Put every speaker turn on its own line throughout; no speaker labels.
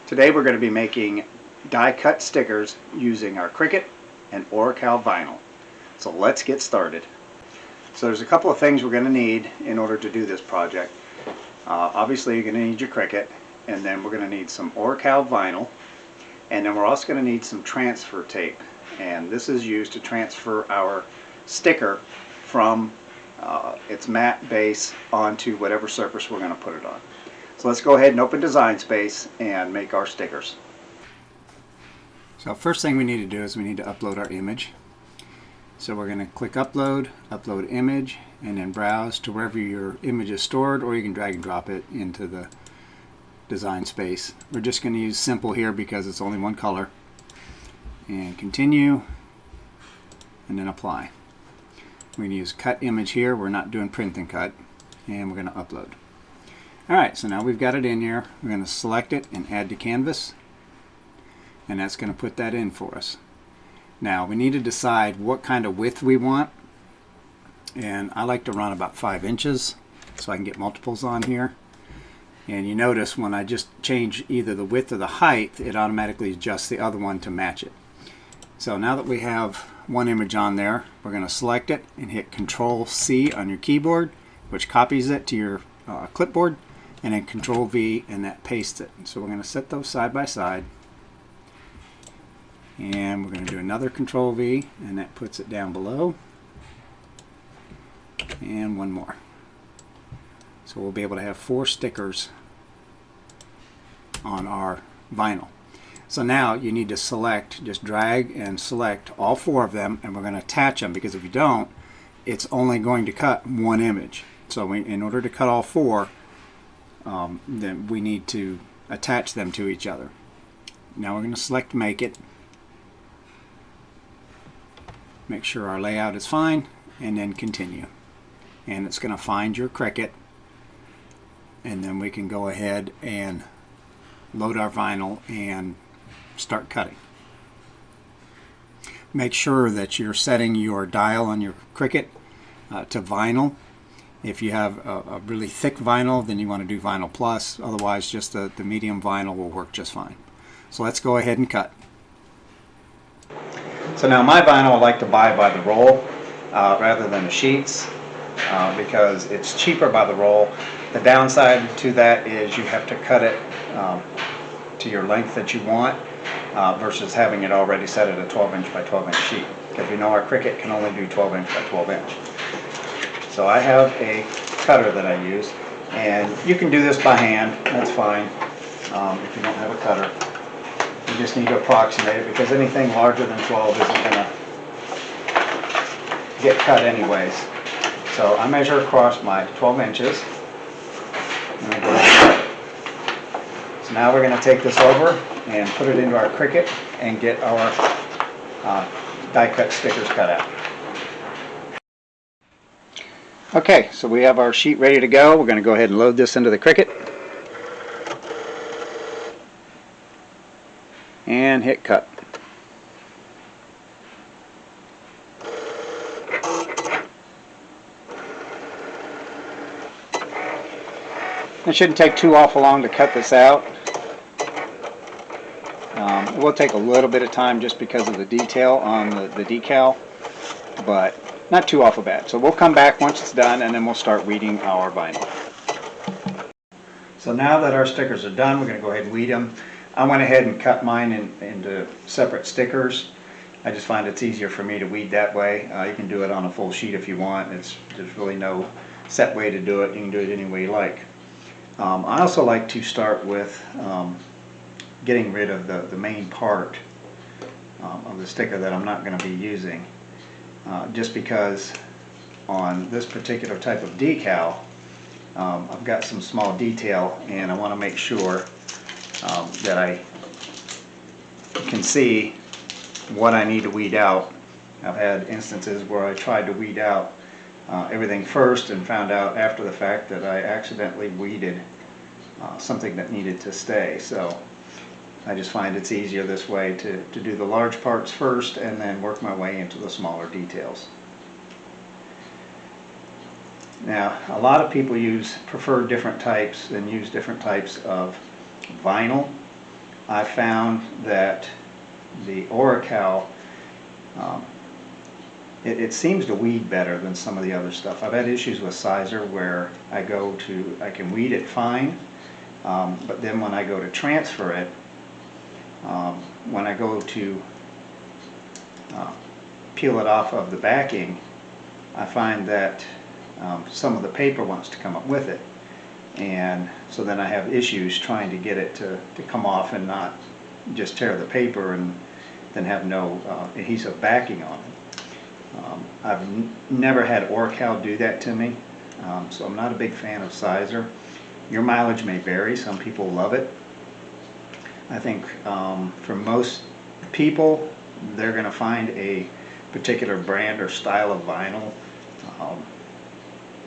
Today we're going to be making die cut stickers using our Cricut and Oracal vinyl. So let's get started. So there's a couple of things we're going to need in order to do this project. Obviously you're going to need your Cricut, and then we're going to need some Oracal vinyl, and then we're also going to need some transfer tape. And this is used to transfer our sticker from its matte base onto whatever surface we're going to put it on. So let's go ahead and open Design Space and make our stickers. So first thing we need to do is we need to upload our image. So we're going to click Upload, Upload Image, and then browse to wherever your image is stored, or you can drag and drop it into the Design Space. We're just going to use Simple here because it's only one color. And Continue, and then Apply. We're going to use Cut Image here. We're not doing Print and Cut. And we're going to upload. Alright, so now we've got it in here. We're going to select it and add to canvas, and that's going to put that in for us. Now we need to decide what kind of width we want, and I like to run about 5 inches so I can get multiples on here. And you notice when I just change either the width or the height, it automatically adjusts the other one to match it. So now that we have one image on there, we're going to select it and hit Control-C on your keyboard, which copies it to your clipboard, and then Control-V, and that pastes it. So we're going to set those side by side, and we're going to do another Control-V, and that puts it down below, and one more. So we'll be able to have 4 stickers on our vinyl. So now you need to select, just drag and select all 4 of them, and we're going to attach them, because if you don't, it's only going to cut one image. So in order to cut all 4, then we need to attach them to each other. Now we're going to select Make It. Make sure our layout is fine, and then Continue. And it's going to find your Cricut, and then we can go ahead and load our vinyl and start cutting. Make sure that you're setting your dial on your Cricut to vinyl. If you have a really thick vinyl, then you want to do Vinyl Plus. Otherwise, just the medium vinyl will work just fine. So let's go ahead and cut. So now my vinyl I like to buy by the roll rather than the sheets because it's cheaper by the roll. The downside to that is you have to cut it to your length that you want versus having it already set at a 12-inch by 12-inch sheet. Because we know our Cricut can only do 12-inch by 12-inch. So I have a cutter that I use, and you can do this by hand, that's fine if you don't have a cutter. You just need to approximate it, because anything larger than 12 isn't going to get cut anyways. So I measure across my 12 inches. And I go ahead. So now we're going to take this over and put it into our Cricut and get our die cut stickers cut out. Okay, so we have our sheet ready to go. We're going to go ahead and load this into the Cricut and hit cut. It shouldn't take too awful long to cut this out. It will take a little bit of time just because of the detail on the decal, but not too awful bad. So we'll come back once it's done, and then we'll start weeding our vinyl. So now that our stickers are done, we're going to go ahead and weed them. I went ahead and cut mine into separate stickers. I just find it's easier for me to weed that way. You can do it on a full sheet if you want. There's really no set way to do it. You can do it any way you like. I also like to start with getting rid of the main part of the sticker that I'm not going to be using. Just because on this particular type of decal, I've got some small detail, and I want to make sure that I can see what I need to weed out. I've had instances where I tried to weed out everything first and found out after the fact that I accidentally weeded something that needed to stay. So I just find it's easier this way to do the large parts first and then work my way into the smaller details. Now, a lot of people prefer different types and use different types of vinyl. I found that the Oracal, it seems to weed better than some of the other stuff. I've had issues with Sizer where I can weed it fine, but then when I go to transfer it, when I go to peel it off of the backing, I find that some of the paper wants to come up with it, and so then I have issues trying to get it to come off and not just tear the paper and then have no adhesive backing on it. I've never had Oracal do that to me, so I'm not a big fan of Sizer. Your mileage may vary. Some people love it. I think for most people, they're going to find a particular brand or style of vinyl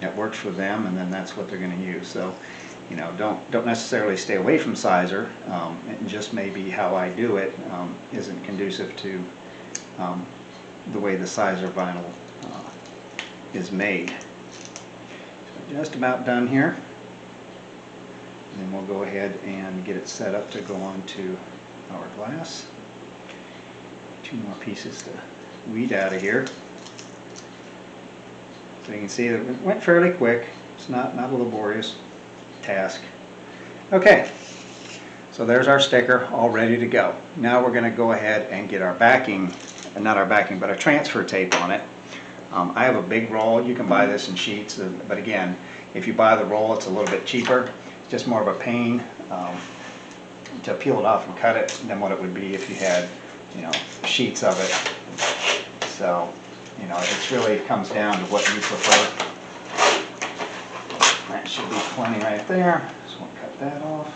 that works for them, and then that's what they're going to use. So, you know, don't necessarily stay away from Sizer. It just maybe how I do it isn't conducive to the way the Sizer vinyl is made. So just about done here. And then we'll go ahead and get it set up to go onto our glass. 2 more pieces to weed out of here. So you can see that it went fairly quick. It's not a laborious task. Okay, so there's our sticker all ready to go. Now we're going to go ahead and get our backing, not our backing, but a transfer tape on it. I have a big roll. You can buy this in sheets, but again, if you buy the roll, it's a little bit cheaper. It's just more of a pain to peel it off and cut it than what it would be if you had, you know, sheets of it. So, you know, it really comes down to what you prefer. That should be plenty right there. So we'll cut that off.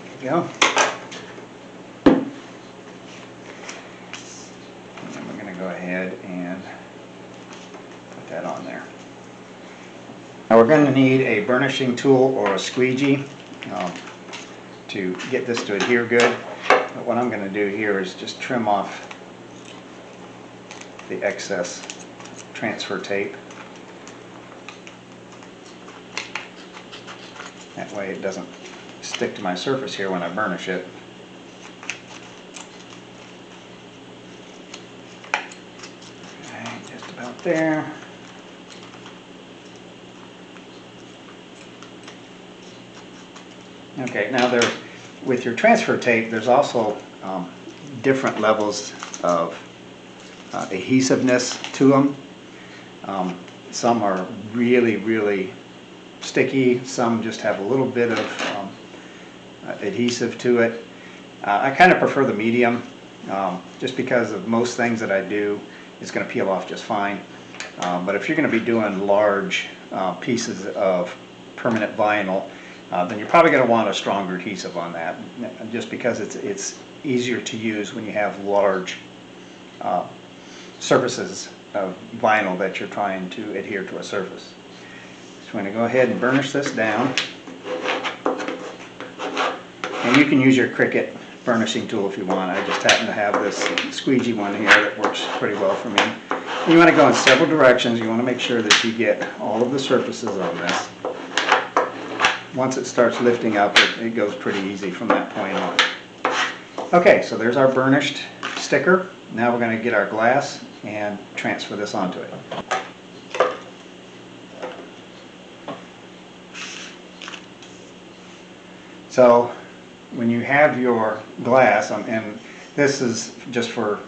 There we go. And then we're going to go ahead and put that on there. Now we're going to need a burnishing tool or a squeegee to get this to adhere good. But what I'm going to do here is just trim off the excess transfer tape. That way it doesn't stick to my surface here when I burnish it. Okay, just about there. Okay, now with your transfer tape, there's also different levels of adhesiveness to them. Some are really, really sticky. Some just have a little bit of adhesive to it. I kind of prefer the medium, just because of most things that I do, it's going to peel off just fine. But if you're going to be doing large pieces of permanent vinyl, then you're probably going to want a stronger adhesive on that, just because it's easier to use when you have large surfaces of vinyl that you're trying to adhere to a surface. So I'm going to go ahead and burnish this down. And you can use your Cricut burnishing tool if you want. I just happen to have this squeegee one here that works pretty well for me. You want to go in several directions. You want to make sure that you get all of the surfaces on this. Once it starts lifting up, it goes pretty easy from that point on. Okay, so there's our burnished sticker. Now we're going to get our glass and transfer this onto it. So when you have your glass, and this is just for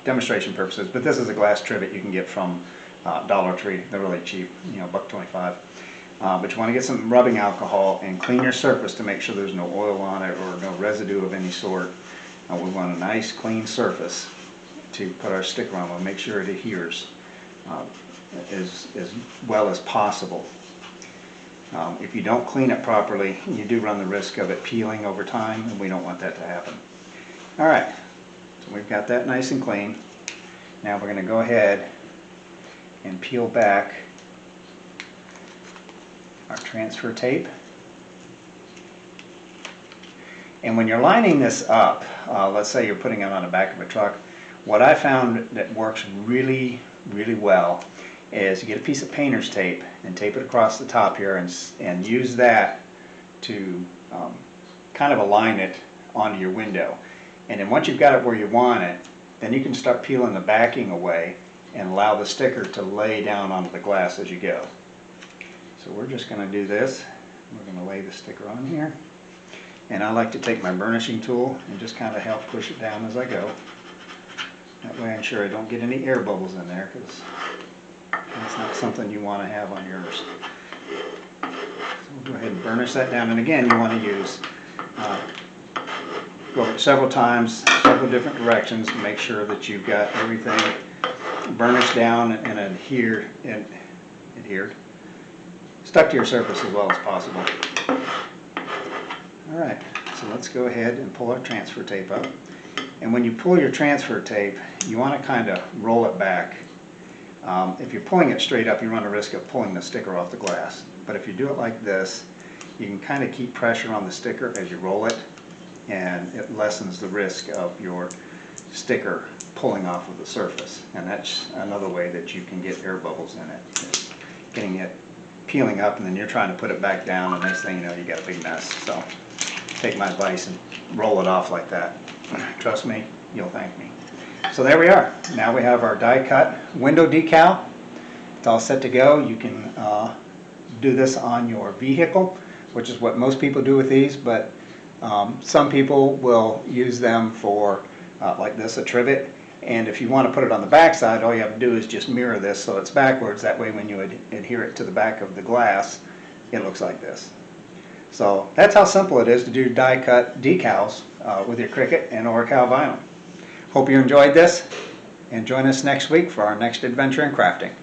demonstration purposes, but this is a glass trivet you can get from Dollar Tree. They're really cheap, you know, $1.25. But you want to get some rubbing alcohol and clean your surface to make sure there's no oil on it or no residue of any sort. We want a nice clean surface to put our sticker on. We'll make sure it adheres as well as possible. If you don't clean it properly, you do run the risk of it peeling over time, and we don't want that to happen. Alright, so we've got that nice and clean. Now we're going to go ahead and peel back our transfer tape. And when you're lining this up, let's say you're putting it on the back of a truck, what I found that works really, really well is you get a piece of painter's tape and tape it across the top here and use that to kind of align it onto your window. And then once you've got it where you want it, then you can start peeling the backing away and allow the sticker to lay down onto the glass as you go. So we're just going to do this. We're going to lay the sticker on here. And I like to take my burnishing tool and just kind of help push it down as I go. That way I'm sure I don't get any air bubbles in there, because that's not something you want to have on yours. So we'll go ahead and burnish that down. And again, you want to use, go over it several times, several different directions to make sure that you've got everything burnished down and adhered, stuck to your surface as well as possible. Alright, so let's go ahead and pull our transfer tape up. And when you pull your transfer tape, you want to kind of roll it back. If you're pulling it straight up, you run a risk of pulling the sticker off the glass. But if you do it like this, you can kind of keep pressure on the sticker as you roll it, and it lessens the risk of your sticker pulling off of the surface. And that's another way that you can get air bubbles in it, is getting it peeling up and then you're trying to put it back down, and next thing you know, you got a big mess. So take my advice and roll it off like that. Trust me, you'll thank me. So there we are. Now we have our die cut window decal. It's all set to go. You can do this on your vehicle, which is what most people do with these, but some people will use them for like this, a trivet. And if you want to put it on the back side, all you have to do is just mirror this so it's backwards. That way when you adhere it to the back of the glass, it looks like this. So that's how simple it is to do die cut decals with your Cricut and Oracal vinyl. Hope you enjoyed this, and join us next week for our next adventure in crafting.